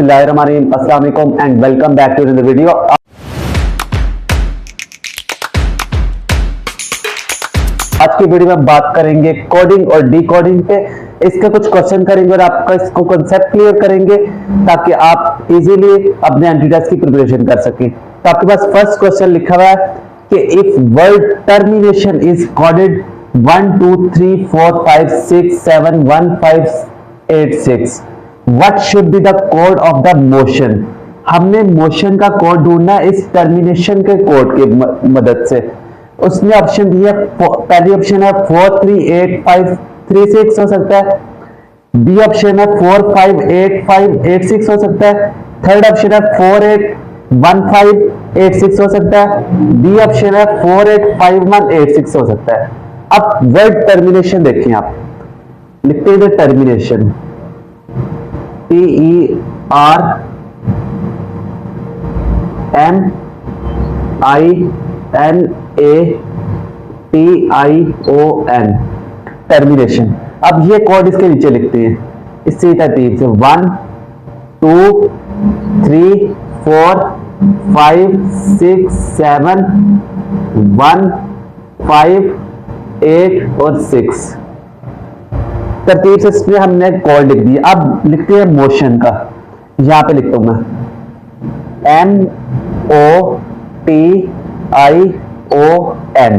बिस्मिल्लाहिर्रहमानिर्रहीम, अस्सलाम वालेकुम and welcome back to the video. आज की वीडियो में बात करेंगे कोडिंग और डीकोडिंग पे। इसके कुछ क्वेश्चन करेंगे और आपका इसको कंसेप्ट क्लियर करेंगे ताकि आप इजीली अपने एंटीटेस्ट की प्रिपरेशन कर सकें। तो आपके पास फर्स्ट क्वेश्चन लिखा हुआ है कि if word termination is coded 1 2 3 4 5 6 7 1 5 8 6 what should be the code of the motion. हमने मोशन का कोड ढूंढना है इस टर्मिनेशन के कोड की मदद से। उसने ऑप्शन दिया, पहली ऑप्शन है 4 3 8 5 3 6 हो सकता है, बी ऑप्शन है 4 5 8 5 8 6 हो सकता है, थर्ड ऑप्शन है 4 8 1 5 8 6 हो सकता है, डी ऑप्शन है 4 8 5 1 8 6 हो सकता है। अब वर्ड टर्मिनेशन देखें, आप लिखते हैं टर्मिनेशन TERMINATION टर्मिनेशन। अब ये कोड इसके नीचे लिखते हैं इसी तरतीब से 1 2 3 4 5 6 7 1 5 8 और 6 तरतीब से इसमें हमने कोड लिख दिया। अब लिखते हैं मोशन का, यहां पे लिखता हूं मैं MOTION।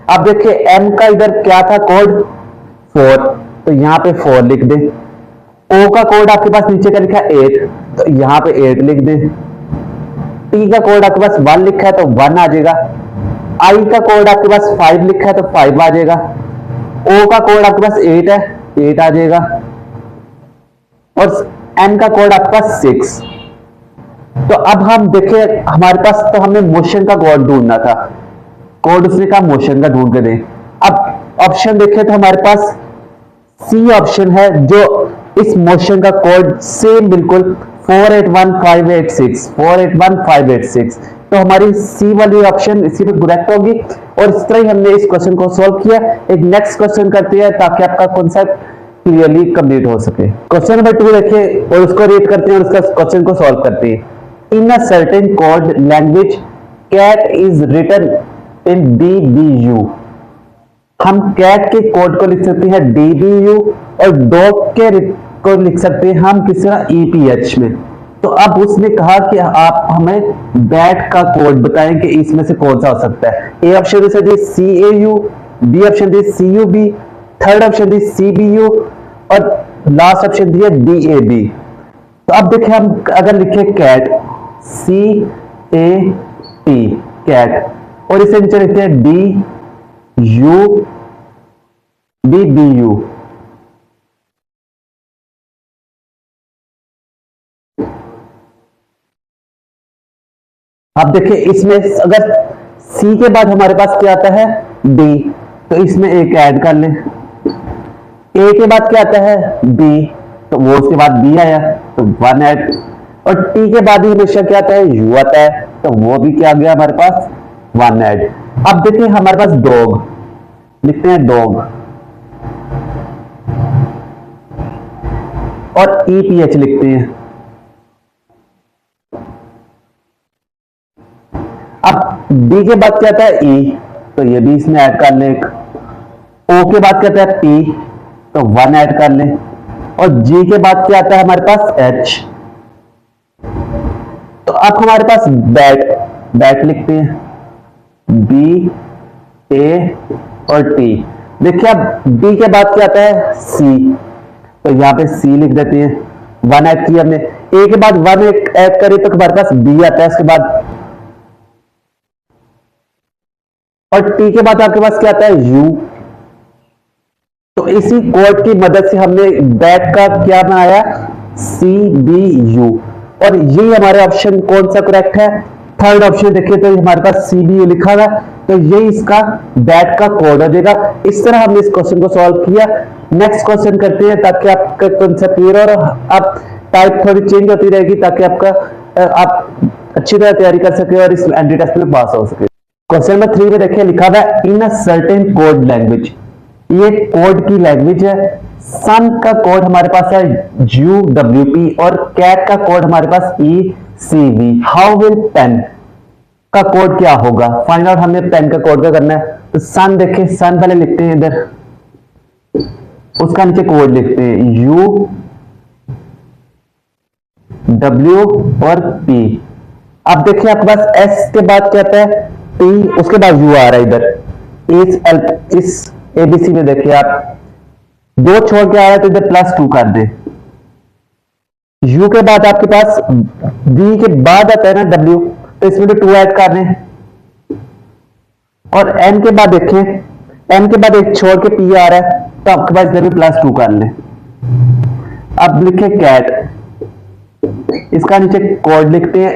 अब देखिए M का इधर क्या था कोड 4, तो यहां पे 4 लिख दे। O का कोड आपके पास नीचे का लिखा है 8, तो यहां पे 8 लिख दे। T का कोड आपके पास 1 लिखा है तो 1 आ जाएगा। I का कोड आपके पास 5 लिखा है तो 5 आ जाएगा। O का कोड आपके पास 8 है, 8 आ जाएगा। और N का कोड आपके पास 6। तो अब हम देखें, हमारे पास तो हमें मोशन का कोड ढूंढना था, कोड उसने कहा मोशन का ढूंढ के दे। अब ऑप्शन देखें तो हमारे पास सी ऑप्शन है जो इस मोशन का कोड सेम बिल्कुल 481586 481586। तो हमारी सी वाली ऑप्शन इसी पे करेक्ट होगी और इस तरह ही हमने इस क्वेश्चन को सॉल्व किया। एक नेक्स्ट क्वेश्चन करते हैं ताकि आपका कॉन्सेप्ट क्लियरली कंप्लीट हो सके। क्वेश्चन नंबर 2 देखिए और उसको रीड करते हैं और उसका क्वेश्चन को सॉल्व करते हैं। In a certain code language cat is written in DBU। हम कैट के कोड को लिख सकते हैं DBU और डॉग के को लिख सकते हैं हम किस तरह EPH में। तो अब उसने कहा कि आप हमें बैट का कोड बताएं कि इसमें से कौन सा हो सकता है। ए ऑप्शन से दी CAU, बी ऑप्शन दी CUB, थर्ड ऑप्शन दी CBU और लास्ट ऑप्शन दिया DAB। तो अब देखिए हम अगर लिखे कैट CAT कैट और इसे नीचे लिखते हैं DBU। अब देखिए इसमें अगर C के बाद हमारे पास क्या आता है D, तो इसमें एक ऐड कर लें। A के बाद क्या आता है B, तो वो उसके बाद B आया तो 1 ऐड। और T के बाद ही हमेशा क्या आता है U आता है, तो वो भी क्या आ गया हमारे पास 1 ऐड। अब देखिए हमारे पास डॉग, लिखते हैं डॉग और EPH लिखते हैं। अब D के बाद क्या आता है E, तो ये भी इसमें ऐड कर लें। O के बाद क्या आता है P, तो 1 ऐड कर लें। और G के बाद क्या आता है हमारे पास H, तो अब हमारे पास बैट लिखते हैं B A और T। देखिए अब B के बाद क्या आता है C, तो यहां पे C लिख देते हैं। 1 ऐड किया हमने। A के बाद 1 ऐड करें तो हमारे पास B आता है उसके बाद। और T के बाद आपके पास क्या आता है U। तो इसी कोड की मदद से हमने बैट का क्या बनाया CBU। और ये हमारे ऑप्शन कौन सा करेक्ट है, थर्ड ऑप्शन देखिए तो हमारे पास CBU लिखा हुआ, तो ये इसका बैट का कोड हो जाएगा। इस तरह हमने इस क्वेश्चन को सॉल्व किया। नेक्स्ट क्वेश्चन करते हैं ताकि आपका कॉन्सेप्ट क्लियर हो और आप टाइप थोड़ी चेंज होती रहेगी ताकि आप अच्छी तरह तैयारी कर सके और इस एंटी टेस्ट में पास हो सके। क्वेश्चन नंबर 3 में देखिए लिखा हुआ है इन अ सर्टेन कोड लैंग्वेज ये कोड की लैंग्वेज है। सन का कोड हमारे पास है UWP और कैट का कोड हमारे पास ECV। हाउ विल पेन का कोड क्या होगा, फाइंड आउट। हमें पेन का कोड क्या करना है, तो सन देखें, सन पहले लिखते हैं इधर, उसका नीचे कोड लिखते हैं UW और P। अब देखिए आपके पास S के बाद क्या आता है T, उसके बाद U आ रहा है इधर। इस ABC में देखिए आप 2 छोड़ के आ रहा है तो इधर +2 कर दे। U के बाद आपके पास V के बाद आता है ना W, तो इसमें तो 2 ऐड कर दें। और N के बाद देखें, N के बाद एक छोड़ के P आ रहा है तो आपके पास इधर भी +2 कर लें। अब लिखे कैट, इसका नीचे कोड लिखते हैं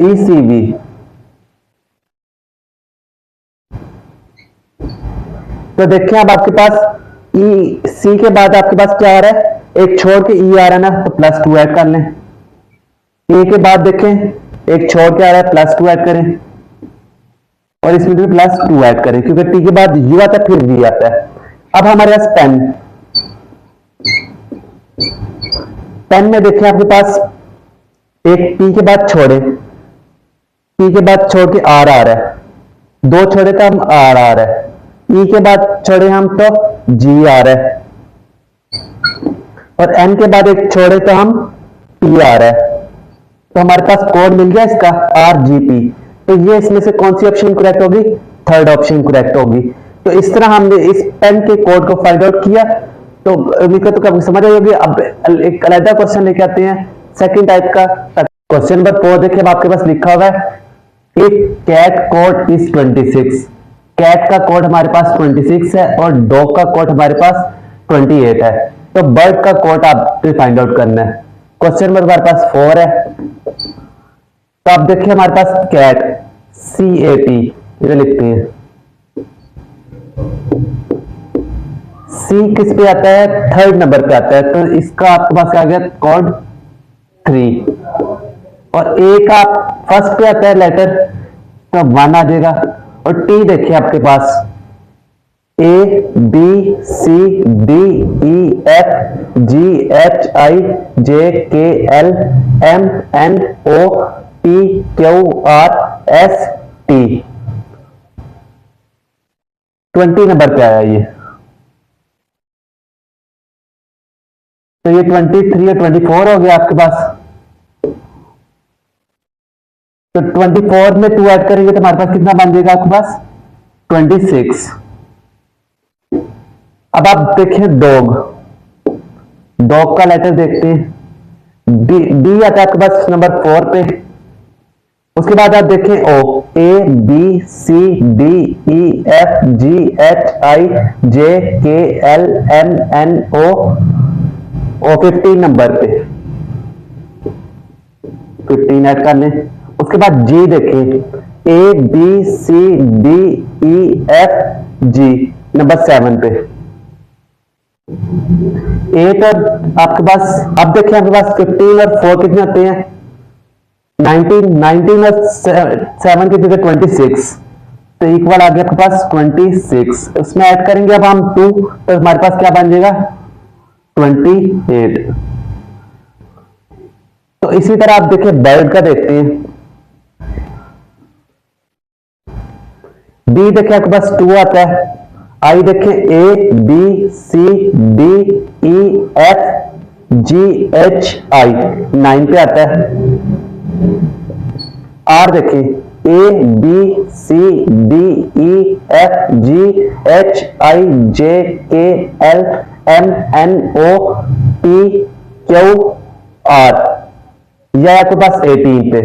ECV। तो देखिए अब आपके पास C के बाद आपके पास क्या आ रहा है, एक छोड़ के E आ रहा है ना, तो +2 ऐड कर लें। A के बाद देखें एक छोड़ के आ रहा है, +2 ऐड करें और इसमें भी +2 ऐड करें, क्योंकि T के बाद U आता है फिर V आता है। अब हमारे पास पेन में देखिए आपके पास एक P के बाद छोड़े, P के बाद छोड़ के R आ रहा है, 2 छोड़े तो हम R आ रहा है, E के बाद छोड़े हम तो G आ रहा है और N के बाद एक छोड़े तो हम P आ रहा है। तो हमारे पास कोड मिल गया इसका RGP। तो ये इसमें से कौन सी ऑप्शन करेक्ट होगी, थर्ड ऑप्शन करेक्ट होगी। तो इस तरह हमने इस पेन के कोड को फाइंड आउट किया। तो उम्मीद तो कब समझ आई होगी। अब एक अलग क्वेश्चन लेके आते हैं सेकंड टाइप का। क्वेश्चन नंबर 4 देखिए, आपके पास लिखा हुआ है if cat code is 26। Cat का कोड हमारे पास 26 है और डॉग का कोड हमारे पास 28 है। तो बर्ड का कोड आपको फाइंड आउट करना है। क्वेश्चन नंबर हमारे पास 4 है। तो आप देखिए हमारे पास कैट CAT इधर लिखते हैं। C किस पे आता है, थर्ड नंबर पे आता है, तो इसका आपके पास क्या आ गया कोड 3। और A का फर्स्ट पे आता है लेटर तो 1 आ जाएगा। और T देखिए आपके पास A B C D E F G H I J K L M N O P Q R S T 20 number पे आया ये। तो ये 23 और 24 हो गया आपके पास। तो 24 में 2 ऐड करेंगे तो हमारे पास कितना बन जाएगा आपके पास 26। अब आप देखें डॉग, डॉग का लेटर देखते हैं। डी आता है आपके पास नंबर 4 पे। उसके बाद आप देखें O A B C D E F G H I J K L M N O 15 number पे 15 ऐड कर लें। उसके बाद G देखें A B C D E F G number 7 पे। 8 और आपके पास, अब देखिए आपके पास 15 और 4 कितने होते हैं 19 और 7 की जगह 26, तो इक्वल आ गया आपके पास 26। उसमें ऐड करेंगे अब हम 2 तो हमारे पास क्या बन जाएगा 28। तो इसी तरह आप देखिए बर्ड का देखते हैं। बी देखिए आपके पास 2 आता है। आई देखिए A B C D E F G H I 9 पे आता है। आर देखिए A B C D E F G H I J K L M N O P Q R, यह आपके पास 18 पे।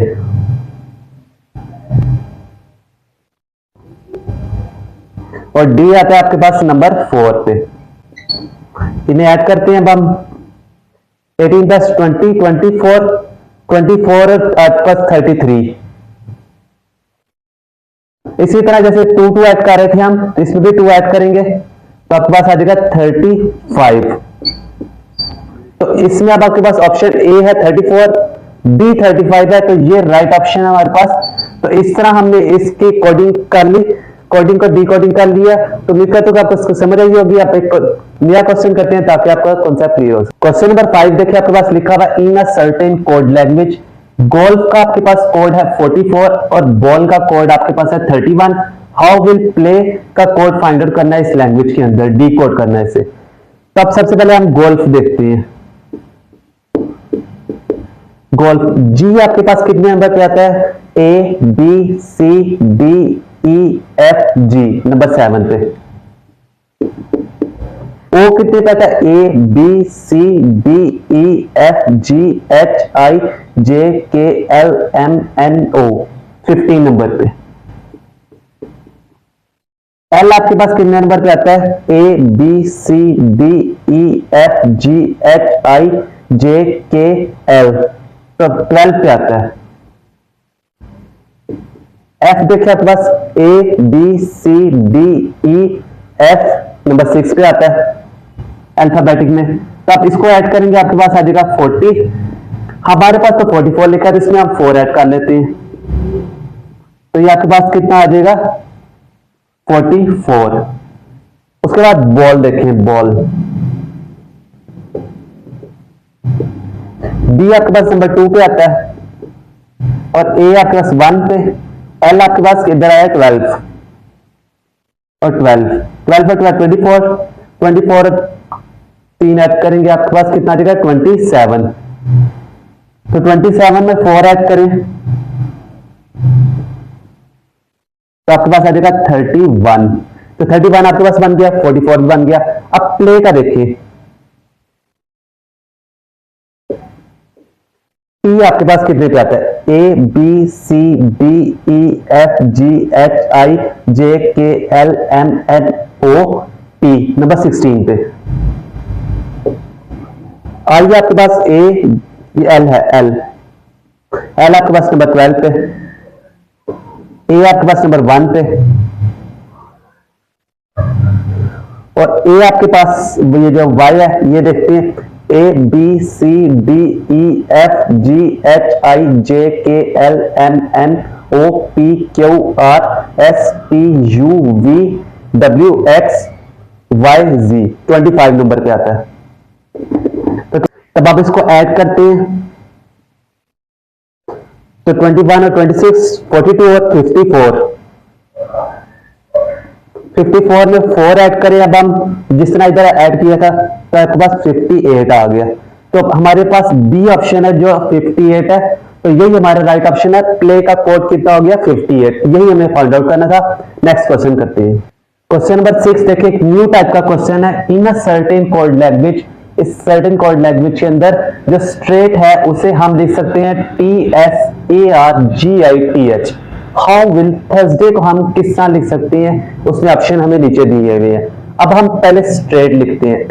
और डी आता है आपके पास नंबर 4 पे। इन्हें ऐड करते हैं अब हम 18 प्लस 20 24 और आपके पास 33। इसी तरह जैसे 2 ऐड कर रहे थे हम, इसमें भी 2 ऐड करेंगे तो आपके पास आ जाएगा 35। तो इसमें अब आपके पास ऑप्शन ए है 34, बी 35 है, तो ये राइट ऑप्शन है हमारे पास। तो इस तरह हमने इसकी कोडिंग कर ली। कोडिंग को डिकोडिंग कर लिया, तो उम्मीद करता हूं कि आपको इसको समझ आई होगी। आप एक नया क्वेश्चन करते हैं ताकि आपका कॉन्सेप्ट क्लियर हो। क्वेश्चन नंबर 5 देखिए, आपके पास लिखा हुआ in a certain code language, golf का आपके पास कोड है 44 और बॉल का कोड आपके पास है 31। हाउ विल प्ले का कोड फाइंड आउट करना है इस लैंग्वेज के अंदर, डी कोड करना है इसे। तो अब सबसे पहले हम गोल्फ देखते हैं। गोल्फ जी आपके पास कितने नंबर पे आता है, A B C D E F G, number 7 पे। ओ कितने पे आता है, A B C D E F G H I J K L M N O, 15 number पे। एल आपके पास कितने नंबर पे आता है, A B C D E F G H I J K L, तो 12 पे आता है। एफ देखिए आपके पास A B C D E F, number 6 पे आता है अल्फाबेटिक में। तो आप इसको ऐड करेंगे, आपके पास आ जाएगा 40। हमारे पास तो 44 लिखा है, तो इसमें हम 4 ऐड कर लेते हैं, तो ये आपके पास कितना आ जाएगा, 44। उसके बाद बॉल देखें, बॉल बी आपके पास नंबर 2 पे आता है और ए आपके पास 1 पे। एल आपके पास इधर आया 12 और 12 12 और 12 24 24 3 ऐड करेंगे, आपके पास कितना आ जाएगा 27। तो 27 में 4 ऐड करें तो आपके पास आ जाएगा 31। तो 31 आपके पास बन गया, 44 बन गया। अब प्ले का देखिए, पी आपके पास कितने पे आता है, A B C D E F G H I J K L M N O P, number 16 पे। आइए आपके पास ए, ये एल है, एल एल आपके पास नंबर 12 पे, ए आपके पास नंबर 1 पे और ए आपके पास ये जो वाई है, ये देखते हैं A B C D E F G H I J K L M N O P Q R S T U V W X Y Z, 25 number पे आता है। तो तब आप इसको ऐड करते हैं, तो 21 और 26, 42 और 54। 54 में 4 ऐड करें, अब हम जिस तरह इधर ऐड किया था, तो आपके पास 58 आ गया। तो हमारे पास बी ऑप्शन है जो 58 है, तो यही हमारा राइट ऑप्शन है। प्ले का कोड कितना हो गया, 58, यही हमें फाइंड आउट करना था। नेक्स्ट क्वेश्चन करते हैं। क्वेश्चन नंबर 6 देखिए, एक न्यू टाइप का क्वेश्चन है। इन अ सर्टेन कोड लैंग्वेज, इस सर्टेन कोड लैंग्वेज के अंदर जो स्ट्रेट है उसे हम लिख सकते हैं TSARGITH। हाउ विल, थर्सडे को हम किस तरह लिख सकते हैं, उसमें ऑप्शन हमें नीचे दिए हुए हैं। अब हम पहले स्ट्रेट लिखते हैं,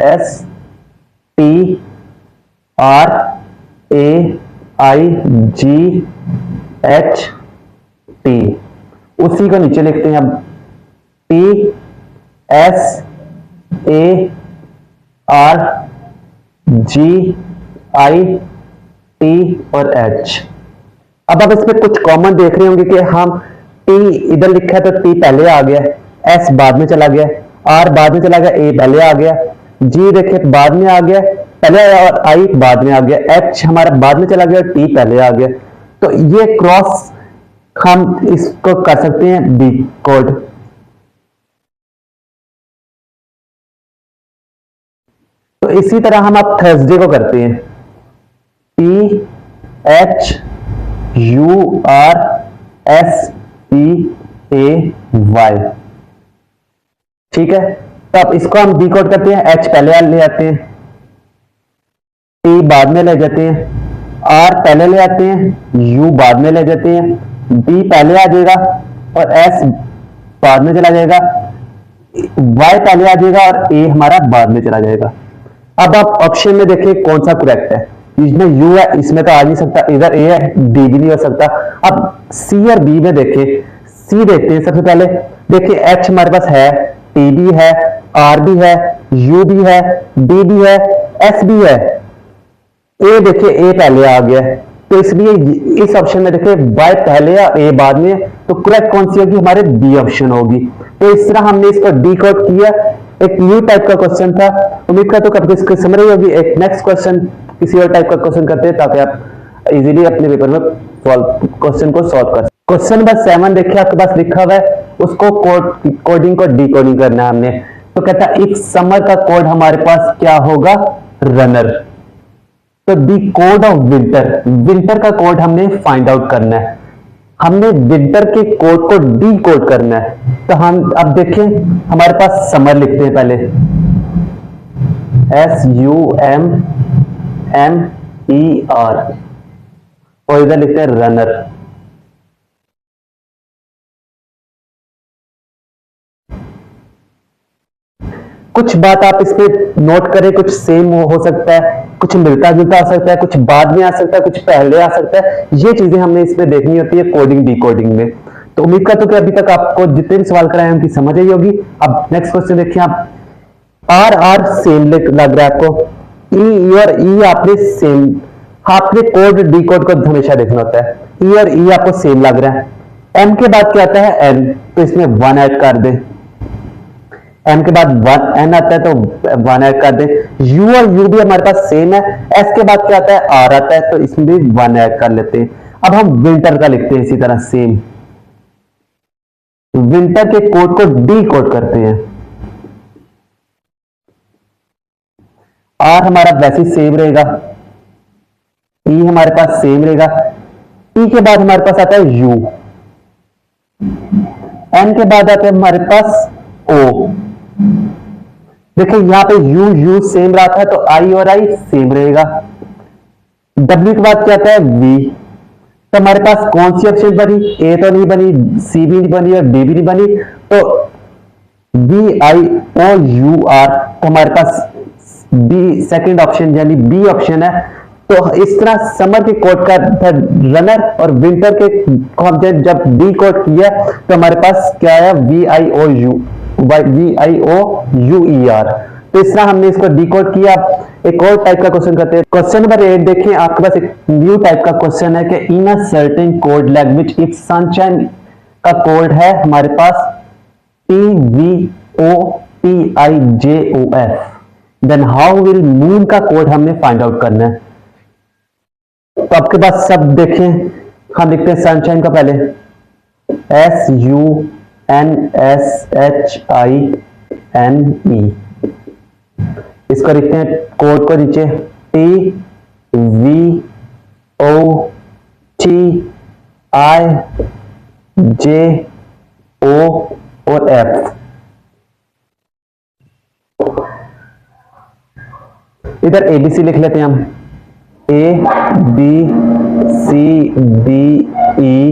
STRAIGHT, उसी को नीचे लिखते हैं अब TSARGIT और H। अब आप इसमें कुछ कॉमन देख रहे होंगे कि हम T इधर लिखा है तो T पहले आ गया, S बाद में चला गया, R बाद में चला गया, A पहले आ गया, G देखिए बाद में आ गया पहले आया और I बाद में आ गया, H हमारा बाद में चला गया और T पहले आ गया। तो ये क्रॉस हम इसको कर सकते हैं डी कोड। तो इसी तरह हम अब थर्सडे को करते हैं, THURSDAY, ठीक है। तो अब इसको हम डिकोड करते हैं, H पहले ले आते हैं, T बाद में ले जाते हैं, R पहले ले आते हैं, U बाद में ले जाते हैं, B पहले आ जाएगा और S बाद में चला जाएगा, Y पहले आ जाएगा और A हमारा बाद में चला जाएगा। अब आप ऑप्शन में देखिए कौन सा करेक्ट है। इसमें U है, इसमें तो आ नहीं सकता, इधर A है, D भी नहीं हो सकता। अब C और B में देखिए, C देखते हैं सबसे पहले। देखिए H हमारे पास है, T भी है, R भी है, U भी है, D भी है, S भी है, A देखिए A पहले आ गया है, तो इसलिए इस ऑप्शन में देखिए Y पहले या A बाद में, तो करेक्ट कौन सी होगी, हमारे B ऑप्शन होगी। तो इस तरह हमने इसको डिकोड किया। एक न्यू टाइप का क्वेश्चन था, उम्मीद करता हूं आपको इसको समझ रही होगी। एक नेक्स्ट क्वेश्चन किसी और टाइप का क्वेश्चन करते हैं ताकि आप इजीली अपने पेपर में क्वेश्चन को सॉल्व कर। क्वेश्चन नंबर 7 देखिए आपके पास लिखा हुआ है, उसको कोडिंग को डिकोडिंग करना है हमने। तो कहता है इफ समर का कोड हमारे पास क्या होगा, रनर। तो दी कोड ऑफ विंटर, विंटर का कोड हमने फाइंड आउट करना है, हमने विंटर के कोड को डी कोड करना है। तो हम अब देखें हमारे पास समर लिखते हैं पहले, SUMMER, और इधर लिखते हैं रनर। कुछ बात आप इसमें नोट करें, कुछ सेम हो सकता है, कुछ मिलता जुलता आ सकता है, कुछ बाद में आ सकता है, कुछ पहले आ सकता है। ये चीजें हमने इसमें देखनी होती है कोडिंग डिकोडिंग में। तो उम्मीद करता हूं कि अभी तक आपको जितने भी सवाल कराए उनकी समझ आई होगी। अब नेक्स्ट क्वेश्चन देखिए आप, आर सेम लग रहा है आपको, ई और ई आपने सेम, आपने कोड डिकोड को हमेशा देखना होता है। ई और ई आपको सेम लग रहा है। एम के बाद क्या आता है, एन, तो इसमें 1 ऐड कर दे। एम के बाद 1 एन आता है तो 1 ऐड कर दे। यू और यू भी हमारे पास सेम है। एस के बाद क्या आता है, आर आता है, तो इसमें भी 1 ऐड कर लेते हैं। अब हम विंटर का लिखते हैं इसी तरह सेम, विंटर के कोड को डी कोड करते हैं। आर हमारा वैसे सेम रहेगा, ई हमारे पास सेम रहेगा। ई के बाद हमारे पास आता है यू, एन के बाद आता है हमारे पास ओ। देखिए यहां पे यू यू सेम रहा था तो आई और आई सेम रहेगा। डब्ल्यू के बाद क्या आता है, वी। तो हमारे पास कौन सी ऑप्शन बनी, ए तो नहीं बनी, सी भी नहीं बनी और डी भी नहीं बनी, तो V I O U R, तो हमारे पास बी सेकंड ऑप्शन यानी बी ऑप्शन है। तो इस तरह समर के कोड का था रनर और विंटर के को हम जब डी कोड किया तो हमारे पास क्या आया, V I O U E R. तो इस तरह हमने इसको डिकोड किया। एक और टाइप का क्वेश्चन करते हैं। क्वेश्चन नंबर 8 देखिए आपके पास एक न्यू टाइप का क्वेश्चन है कि in a certain code language if sunshine का कोड है हमारे पास TVOTIJOF, then how will moon का कोड हमने फाइंड आउट करना है। तो आपके पास सब देखें, हम लिखते हैं सनशाइन का पहले SUNSHINE, इसको लिखते हैं कोड को नीचे TVOTIJOF। इधर ABC लिख लेते हैं हम, ABCDEFGHINOPQRSTUWXY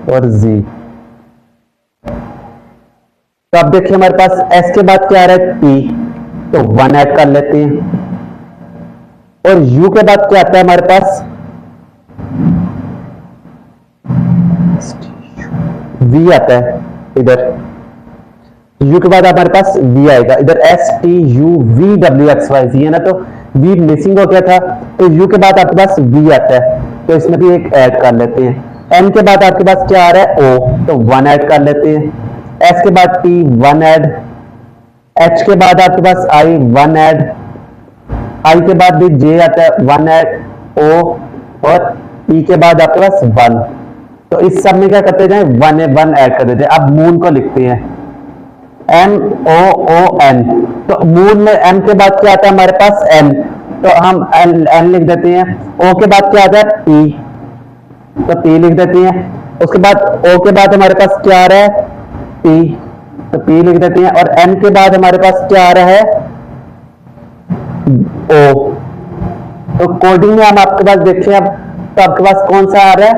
और Z। तो अब देखिए हमारे पास S के बाद क्या आ रहा है, T, तो 1 ऐड कर लेते हैं। और U के बाद क्या आता है हमारे पास, V आता है। इधर U के बाद हमारे पास V आएगा, इधर STUVWXYZ है ना, तो V मिसिंग हो गया था, तो U के बाद आपके पास V आता है, तो इसमें भी एक ऐड कर लेते हैं। M के बाद आपके पास क्या आ रहा है, O, तो 1 ऐड कर लेते हैं। S के बाद T 1 ऐड, H के बाद आपके पास I 1 ऐड, I के बाद भी J आता है 1 ऐड, O और E के बाद आपके पास 1। तो इस सब में क्या करते जाए, 1 ऐड कर देते हैं। अब मून को लिखते हैं MOON, तो मून में M के बाद क्या आता है हमारे पास N, तो हम N लिख देते हैं। O के बाद क्या आता है P, तो P लिख देते हैं। उसके बाद O के बाद हमारे पास क्या आ रहा है P, तो P लिख देते हैं। और N के बाद हमारे पास क्या आ रहा है O। तो कोडिंग में हम आपके पास देखिए, अब तो आपके पास कौन सा आ रहा है,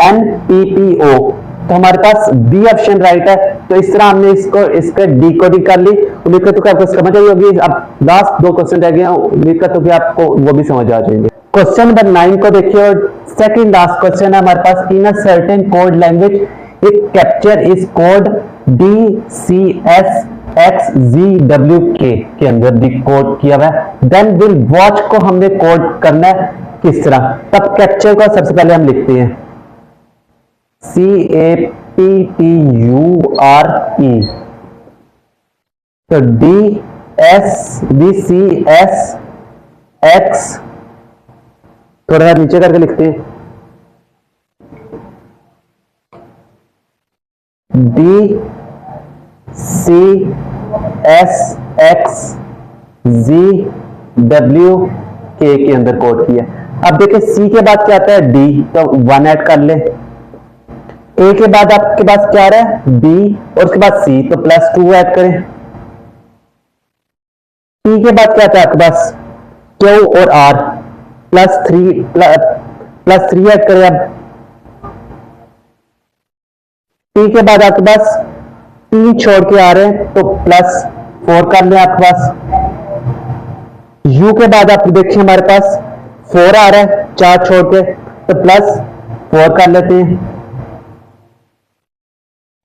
NPPO, तो हमारे पास बी ऑप्शन राइट है। तो इस तरह हमने इसका डिकोडिंग कर ली। उम्मीद करता हूं कि आपको समझ आई होगी। अब लास्ट 2 क्वेश्चन रह गए, उम्मीद करता हूं कि आपको वो भी समझ आ जाएंगे। क्वेश्चन नंबर 9 को देखिए और सेकंड लास्ट क्वेश्चन है हमारे पास। In a certain code language if capture is code DCSXZWK के अंदर डिकोड किया हुआ है, देन विल वॉच को हमने कोड करना है किस तरह। तब कैप्चर को सबसे पहले हम लिखते हैं CAPTURE, तो DCSX थोड़ा सा नीचे करके लिखते हैं DCSXZWK के अंदर कोड किया। अब देखिए C के बाद क्या आता है D, तो 1 ऐड कर ले। A के बाद आपके पास क्या आ रहा है B और उसके बाद C, तो +2 ऐड करें। P के बाद क्या आता है आपके पास Q और R, +3 ऐड करें। अब T के बाद आपके पास 3 छोड़ के आ रहे हैं, तो +4 कर लें आपके पास। U के बाद आप देखिए हमारे पास 4 आ रहा है 4 छोड़ के, तो +4 कर लेते हैं।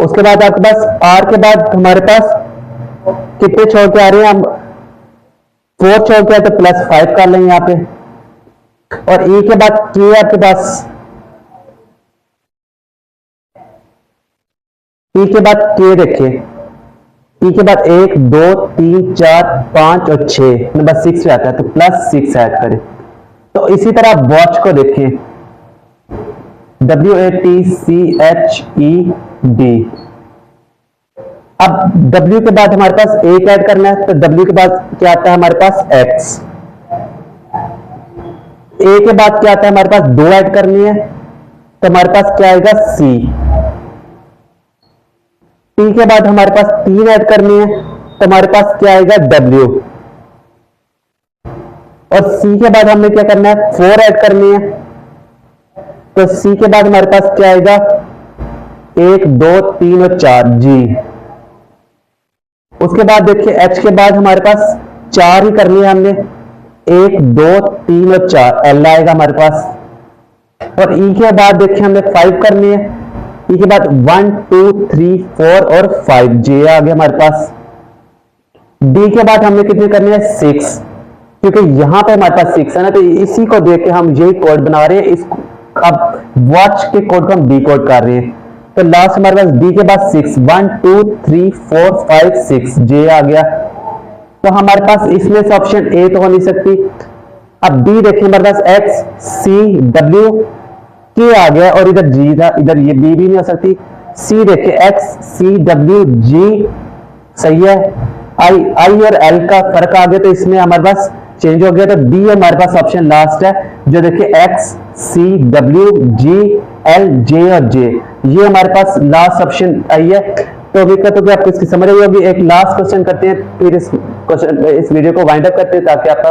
उसके बाद आपके पास R के बाद हमारे पास कितने छोड़ के आ रहे हैं, हम 4 छोड़ के, तो +5 कर लें यहाँ पे। और E के बाद K आपके पास, E के बाद K देखिए, E के बाद 1 2 3 4 5 और 6 नंबर 6 पे आता है, तो +6 ऐड करें। तो इसी तरह वॉच को देखें WATCHED। अब W के बाद हमारे पास 1 ऐड करना है, तो W के बाद क्या आता है हमारे पास X। A के बाद क्या आता है हमारे पास 2 ऐड करनी है, तो हमारे पास क्या आएगा C। T के बाद हमारे पास 3 ऐड करनी है, तो हमारे पास क्या आएगा W। और C के बाद हमने क्या करना है 4 ऐड करनी है, तो C के बाद हमारे पास क्या आएगा 1 2 3 और 4 G। उसके बाद देखिए H के बाद हमारे पास 4 ही करनी है हमने, 1 2 3 और 4 L आएगा हमारे पास। और E के बाद देखिए हमने 5 करनी है, E के बाद 1 2 3 4 और 5 J आ गया हमारे पास। D के बाद हमने कितनी करनी है 6, क्योंकि यहां पे हमारे पास 6 है ना, तो इसी को देख के हम यही कोड बना रहे हैं। इस अब वॉच के कोड को हम डी कोड कर रहे हैं, तो लास्ट हमारे पास D के बाद 6 1 2 3 4 5 6 J आ गया। तो हमारे पास इसमें से ऑप्शन A तो हो नहीं सकती। अब B देखिए हमारे पास X C W K आ गया, और इधर G था, इधर ये B भी नहीं हो सकती। C देखिए X C W G सही है। I और L का फर्क आ गया, तो इसमें हमारे पास चेंज हो गया, तो B हमारे पास ऑप्शन लास्ट है, जो देखिए X C W G L J और J, ये हमारे पास लास्ट ऑप्शन आई है। तो अभी तक तो आपको इसकी समझ आई होगी। एक लास्ट क्वेश्चन करते हैं, फिर इस वीडियो को वाइंड अप करते हैं, ताकि आपका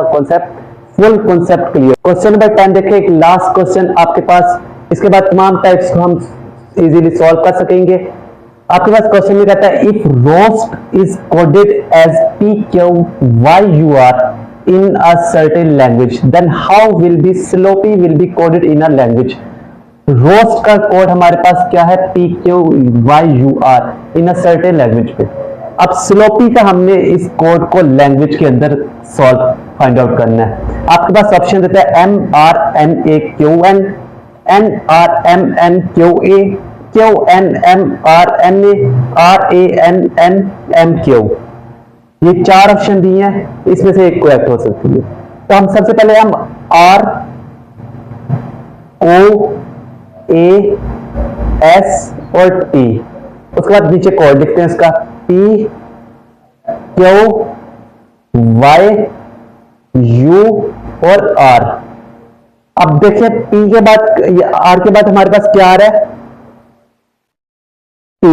full concept clear. Question number 10 देखिए, एक लास्ट क्वेश्चन आपके पास, इसके बाद तमाम टाइप्स को हम इजीली सॉल्व कर सकेंगे। आपके पास क्वेश्चन में कहता है if roast is coded as PQYUR in a certain language, then how will be sloppy will be coded in a language। Roast का कोड हमारे पास क्या है PQYUR in a certain language पे। अब स्लोपी का हमने इस कोड को लैंग्वेज के अंदर सॉल्व फाइंड आउट करना है। आपके पास ऑप्शन देता है MRNAQN NRMNQA QNMRNA RANNMQ, ये 4 ऑप्शन दिए हैं, इसमें से एक करेक्ट हो सकती है। तो हम सबसे पहले हम ROAS और T, उसके बाद नीचे कोड लिखते हैं इसका PQYU और R। अब देखिए P के बाद R के बाद हमारे पास क्या आ रहा है T,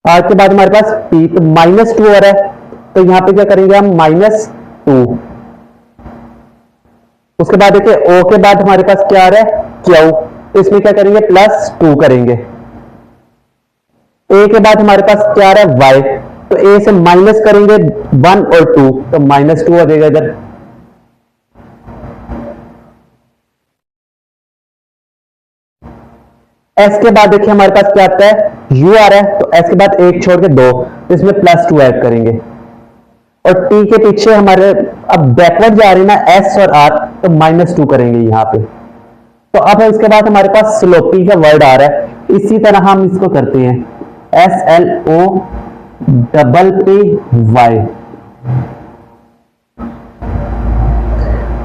R के बाद हमारे पास P, तो -2 आ रहा है, तो यहां पे क्या करेंगे हम -2। उसके बाद देखिए O के बाद हमारे पास क्या आ रहा है Q, तो इसमें क्या करेंगे +2 करेंगे। A के बाद हमारे पास क्या आ रहा है Y, तो A से माइनस करेंगे 1 और 2, तो -2 हो जाएगा इधर। एस के बाद देखिए हमारे पास क्या आता है, यू आ रहा है, तो एस के बाद एक छोड़ के दो, तो इसमें +2 ऐड करेंगे। और टी के पीछे हमारे अब बैकवर्ड जा रही है ना एस और आर, तो -2 करेंगे यहाँ पे। तो अब इसके बाद हमारे पास स्लोपी का वर्ड आ रहा है, इसी तरह हम इसको करते हैं SLOPPY।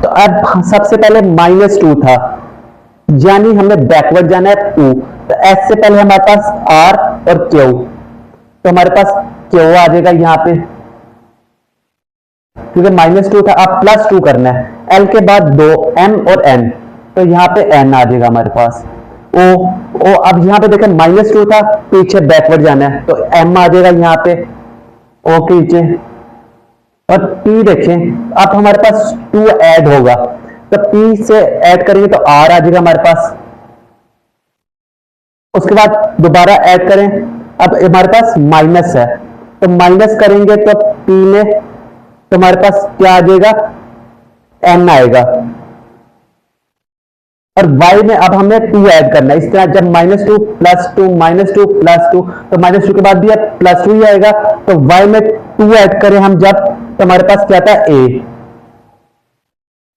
तो अब सबसे पहले -2 था, यानी हमें बैकवर्ड जाना है 2, तो एस से पहले हमारे पास आर और क्यू, तो हमारे पास क्यू आ जाएगा यहाँ पे, क्योंकि -2 था, अब +2 करना है। एल के बाद 2 एम और एन, तो यहाँ पे एन आ जाएगा हमारे पास। ओ अब यहाँ पे देखें -2 था, पीछे बैकवर्ड जाना है, तो एम आ जाएगा यहाँ पे ओ के नीचे। और पी देखें, अब हमारे पास 2 ऐड होगा, तो पी से ऐड करेंगे तो आर आ जाएगा हमारे पास। उसके बाद दोबारा ऐड करें, अब हमारे पास माइनस है, तो माइनस करेंगे तो पी में, तो हमारे पास क्या आ जाएगा, एन आएगा। और y में अब हमें 2 ऐड करना है, इस तरह जब -2 +2 -2 +2, तो -2 के बाद भी अब +2 ही आएगा, तो y में 2 ऐड करें हम जब, तो हमारे पास क्या था a,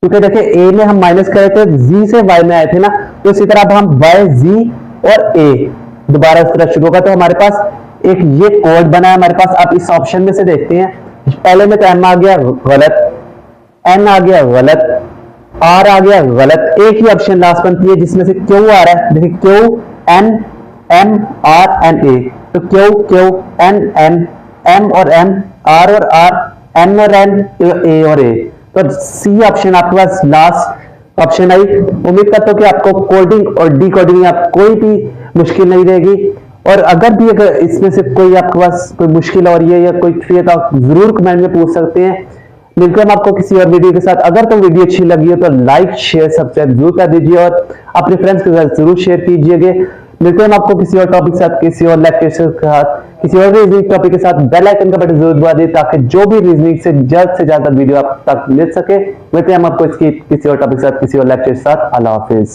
क्योंकि देखिए a में हम माइनस करे थे, z से y में आए थे ना, तो इसी तरह अब हम y z और a दोबारा इस तरह शुरू होगा, तो हमारे पास एक ये कोड बना है हमारे पास। अब इस ऑप्शन में से देखते हैं, पहले में तो m आ गया गलत, n आ गया गलत, r आ गया गलत, एक ही ऑप्शन लास्ट बनती है जिसमें से q आ रहा है। देखिए q n m r n a, तो q n n m और m r और r n और n a और a, तो सी ऑप्शन आपके पास लास्ट ऑप्शन आई। उम्मीद करता हूं कि आपको कोडिंग और डिकोडिंग आप कोई भी मुश्किल नहीं रहेगी। और अगर इसमें से कोई आपके पास कोई मुश्किल हो रही है या कोई है तो आप जरूर कमेंट में पूछ सकते हैं। मिलकर हम आपको किसी और वीडियो के साथ। अगर तो वीडियो अच्छी लगी हो तो लाइक शेयर सब्सक्राइब जरूर कर दीजिए और अपने फ्रेंड्स के साथ जरूर शेयर कीजिएगा। मिलते हैं हम आपको किसी और टॉपिक के साथ, किसी और लेक्चर के साथ, किसी और रीजनिंग टॉपिक के साथ। बेल आइकन का बटन जरूर दबा दें ताकि जो भी रीजनिंग से ज्यादा वीडियो आप तक मिल सके। मिलते हैं हम आपको इसकी किसी और टॉपिक के साथ, किसी और लेक्चर के साथ। अल्लाह हाफिज।